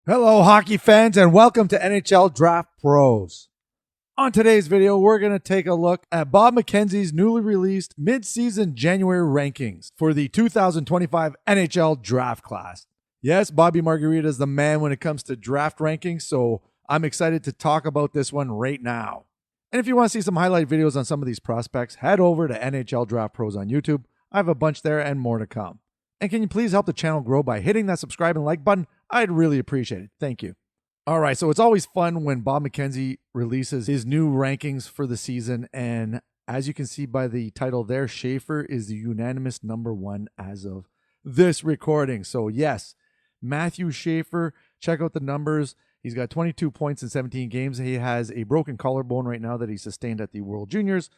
Hello, hockey fans, and welcome to NHL Draft Pros. On today's video, we're going to take a look at Bob McKenzie's newly released mid-season January rankings for the 2025 NHL Draft Class. Yes, Bobby Margarita is the man when it comes to draft rankings, so I'm excited to talk about this one right now. And if you want to see some highlight videos on some of these prospects, head over to NHL Draft Pros on YouTube. I have a bunch there and more to come. And can you please help the channel grow by hitting that subscribe and like button? I'd really appreciate it. Thank you. All right, so it's always fun when Bob McKenzie releases his new rankings for the season. And as you can see by the title there, Schaefer is the unanimous number one as of this recording. So yes, Matthew Schaefer, check out the numbers. He's got 22 points in 17 games. He has a broken collarbone right now that he sustained at the World Juniors,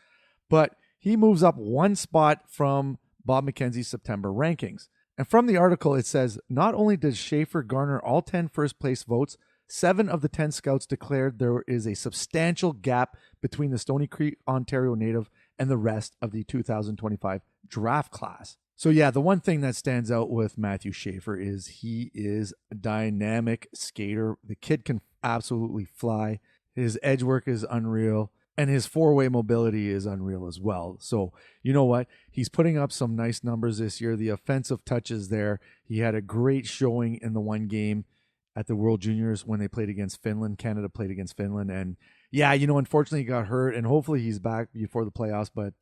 but he moves up one spot from Bob McKenzie's September rankings. And from the article, it says, not only does Schaefer garner all 10 first-place votes, 7 of the 10 scouts declared there is a substantial gap between the Stony Creek, Ontario native and the rest of the 2025 draft class. So yeah, the one thing that stands out with Matthew Schaefer is he is a dynamic skater. The kid can absolutely fly. His edge work is unreal. And his four-way mobility is unreal as well. So, you know what? He's putting up some nice numbers this year. The offensive touches there. He had a great showing in the one game at the World Juniors when they played against Finland. Canada played against Finland. And yeah, unfortunately he got hurt. And hopefully he's back before the playoffs. But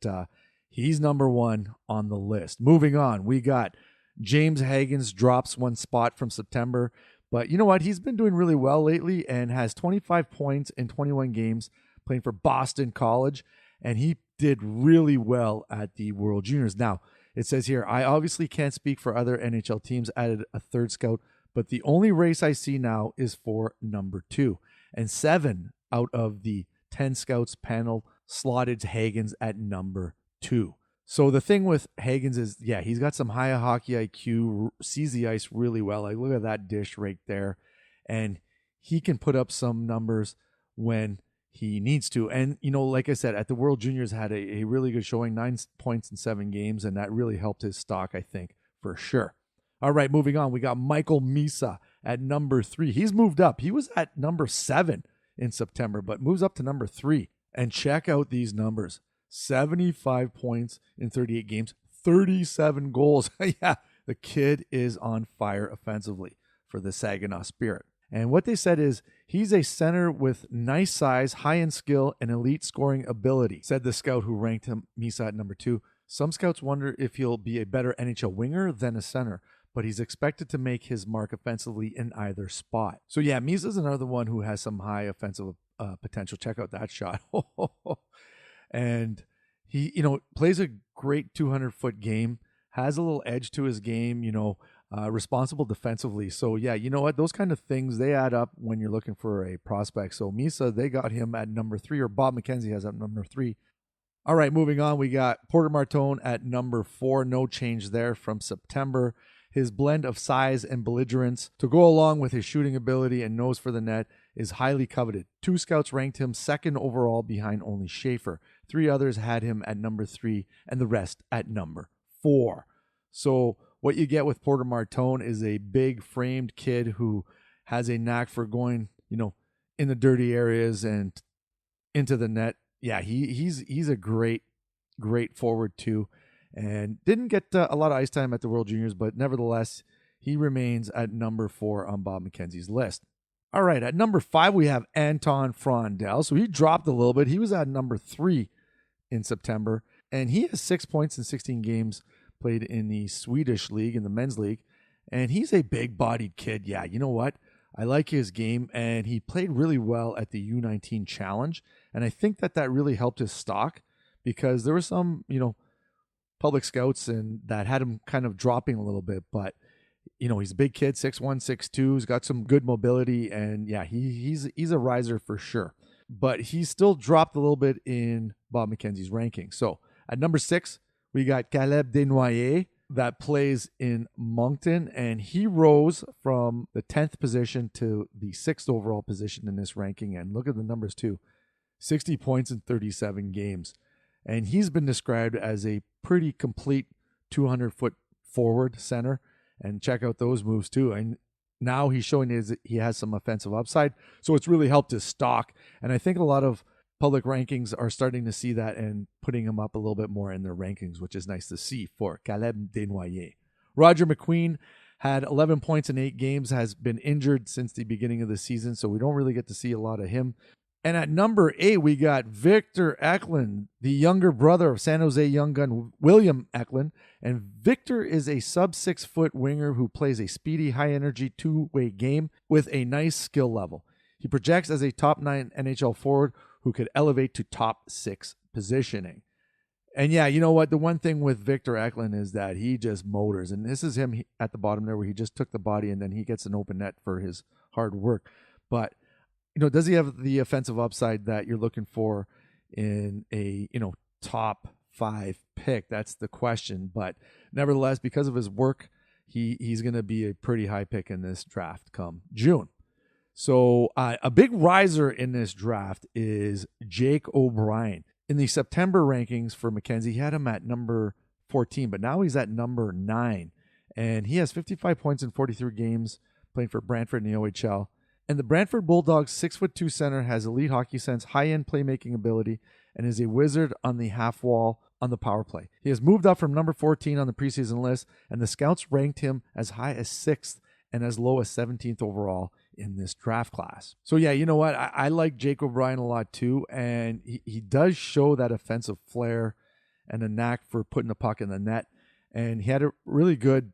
he's number one on the list. Moving on, we got James Hagens drops one spot from September. But you know what? He's been doing really well lately and has 25 points in 21 games, playing for Boston College, and he did really well at the World Juniors. Now, it says here, I obviously can't speak for other NHL teams, added a third scout, but the only race I see now is for number 2. And 7 out of the 10 scouts panel slotted Hagens at number 2. So the thing with Hagens is, yeah, he's got some high hockey IQ, sees the ice really well. Like, look at that dish right there. And he can put up some numbers when he needs to. And, like I said, at the World Juniors had a really good showing, 9 points in 7 games, and that really helped his stock, I think, for sure. All right, moving on. We got Michael Misa at number 3. He's moved up. He was at number 7 in September, but moves up to number 3. And check out these numbers. 75 points in 38 games, 37 goals. Yeah, the kid is on fire offensively for the Saginaw Spirit. And what they said is, he's a center with nice size, high-end skill, and elite scoring ability, said the scout who ranked him Misa at number 2. Some scouts wonder if he'll be a better NHL winger than a center, but he's expected to make his mark offensively in either spot. So yeah, Misa's another one who has some high offensive potential. Check out that shot. And he, plays a great 200-foot game, has a little edge to his game, responsible defensively. So yeah, you know what? Those kind of things, they add up when you're looking for a prospect. So Misa, they got him at number 3, or Bob McKenzie has at number 3. All right, moving on, we got Porter Martone at number 4. No change there from September. His blend of size and belligerence to go along with his shooting ability and nose for the net is highly coveted. 2 scouts ranked him 2nd overall behind only Schaefer. 3 others had him at number 3 and the rest at number 4. So what you get with Porter Martone is a big framed kid who has a knack for going, in the dirty areas and into the net. Yeah, he's a great forward too, and didn't get a lot of ice time at the World Juniors, but nevertheless, he remains at number 4 on Bob McKenzie's list. All right, at number 5, we have Anton Frondel. So he dropped a little bit. He was at number 3 in September, and he has 6 points in 16 games played in the Swedish league, in the men's league, and he's a big-bodied kid. Yeah, you know what? I like his game, and he played really well at the U19 Challenge, and I think that really helped his stock, because there were some, public scouts and that had him kind of dropping a little bit, but he's a big kid, 6'1", 6'2", he's got some good mobility, and yeah, he's a riser for sure. But he still dropped a little bit in Bob McKenzie's ranking. So at number 6, we got Caleb Desnoyers that plays in Moncton, and he rose from the 10th position to the 6th overall position in this ranking. And look at the numbers too, 60 points in 37 games. And he's been described as a pretty complete 200-foot forward center. And check out those moves too. And now he's showing he has some offensive upside. So it's really helped his stock. And I think a lot of public rankings are starting to see that and putting him up a little bit more in their rankings, which is nice to see for Caleb Desnoyers. Roger McQueen had 11 points in 8 games, has been injured since the beginning of the season, so we don't really get to see a lot of him. And at number 8, we got Victor Eklund, the younger brother of San Jose young gun William Eklund. And Victor is a sub-6 foot winger who plays a speedy, high-energy two-way game with a nice skill level. He projects as a top 9 NHL forward who could elevate to top 6 positioning. And yeah, you know what? The one thing with Victor Eklund is that he just motors. And this is him at the bottom there where he just took the body and then he gets an open net for his hard work. But does he have the offensive upside that you're looking for in a, top 5 pick? That's the question. But nevertheless, because of his work, he's going to be a pretty high pick in this draft come June. So a big riser in this draft is Jake O'Brien. In the September rankings for McKenzie, he had him at number 14, but now he's at number 9. And he has 55 points in 43 games playing for Brantford in the OHL. And the Brantford Bulldogs 6'2" center has elite hockey sense, high-end playmaking ability, and is a wizard on the half wall on the power play. He has moved up from number 14 on the preseason list, and the scouts ranked him as high as 6th and as low as 17th overall in this draft class. So yeah, you know what? I like Jake O'Brien a lot too, and he does show that offensive flair and a knack for putting the puck in the net. And he had a really good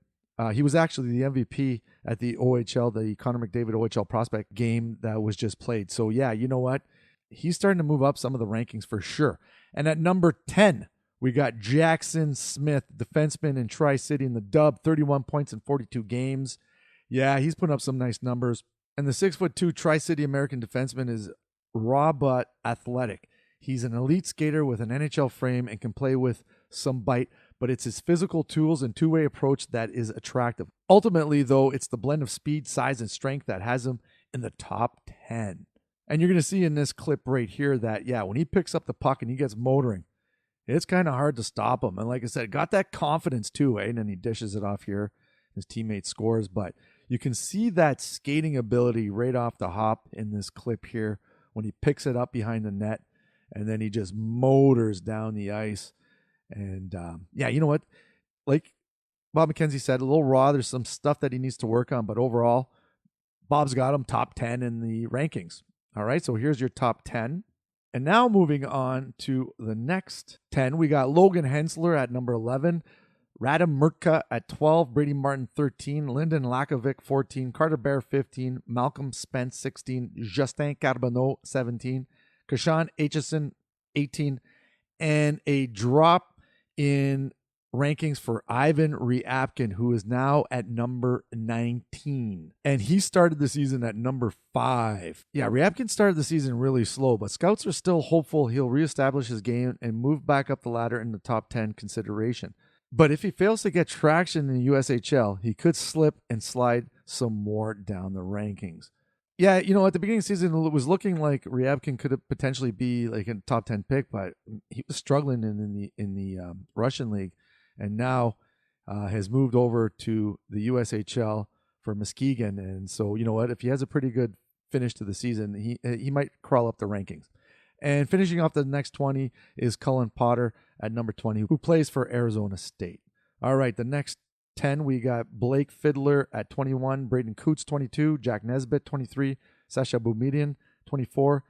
he was actually the MVP at the OHL, the Connor McDavid OHL prospect game that was just played. So yeah, you know what? He's starting to move up some of the rankings for sure. And at number 10, we got Jackson Smith, defenseman in Tri-City in the Dub, 31 points in 42 games. Yeah, he's putting up some nice numbers. And the 6'2" Tri-City American defenseman is raw but athletic. He's an elite skater with an NHL frame and can play with some bite, but it's his physical tools and two-way approach that is attractive. Ultimately, though, it's the blend of speed, size, and strength that has him in the top 10. And you're going to see in this clip right here that, yeah, when he picks up the puck and he gets motoring, it's kind of hard to stop him. And like I said, got that confidence too, eh? And then he dishes it off here. His teammate scores, but you can see that skating ability right off the hop in this clip here when he picks it up behind the net and then he just motors down the ice. And yeah, you know what? Like Bob McKenzie said, a little raw. There's some stuff that he needs to work on, but overall, Bob's got him top 10 in the rankings. All right, so here's your top 10. And now moving on to the next 10, we got Logan Hensler at number 11, Radim Murtka at 12, Brady Martin 13, Lyndon Lakovic 14, Carter Bear 15, Malcolm Spence 16, Justin Carbonneau 17, Kashan Aitchison 18, and a drop in rankings for Ivan Ryabkin, who is now at number 19. And he started the season at number 5. Yeah, Ryabkin started the season really slow, but scouts are still hopeful he'll reestablish his game and move back up the ladder in the top 10 consideration. But if he fails to get traction in the USHL, he could slip and slide some more down the rankings. Yeah, you know, at the beginning of the season, it was looking like Ryabkin could potentially be like a top 10 pick, but he was struggling in the Russian league, and now has moved over to the USHL for Muskegon. And so, you know what? If he has a pretty good finish to the season, he might crawl up the rankings. And finishing off the next 20 is Cullen Potter at number 20, who plays for Arizona State. All right, the next 10, we got Blake Fiddler at 21, Braden Coots 22, Jack Nesbitt 23, Sasha Boumedian 24,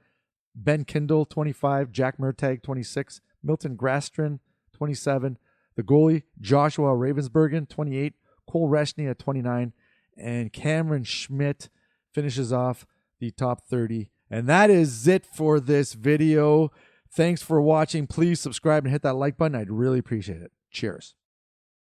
Ben Kindle 25, Jack Murtagh 26, Milton Grastrin 27, the goalie Joshua Ravensbergen 28, Cole Reshney at 29, and Cameron Schmidt finishes off the top 30. And that is it for this video. Thanks for watching. Please subscribe and hit that like button. I'd really appreciate it. Cheers.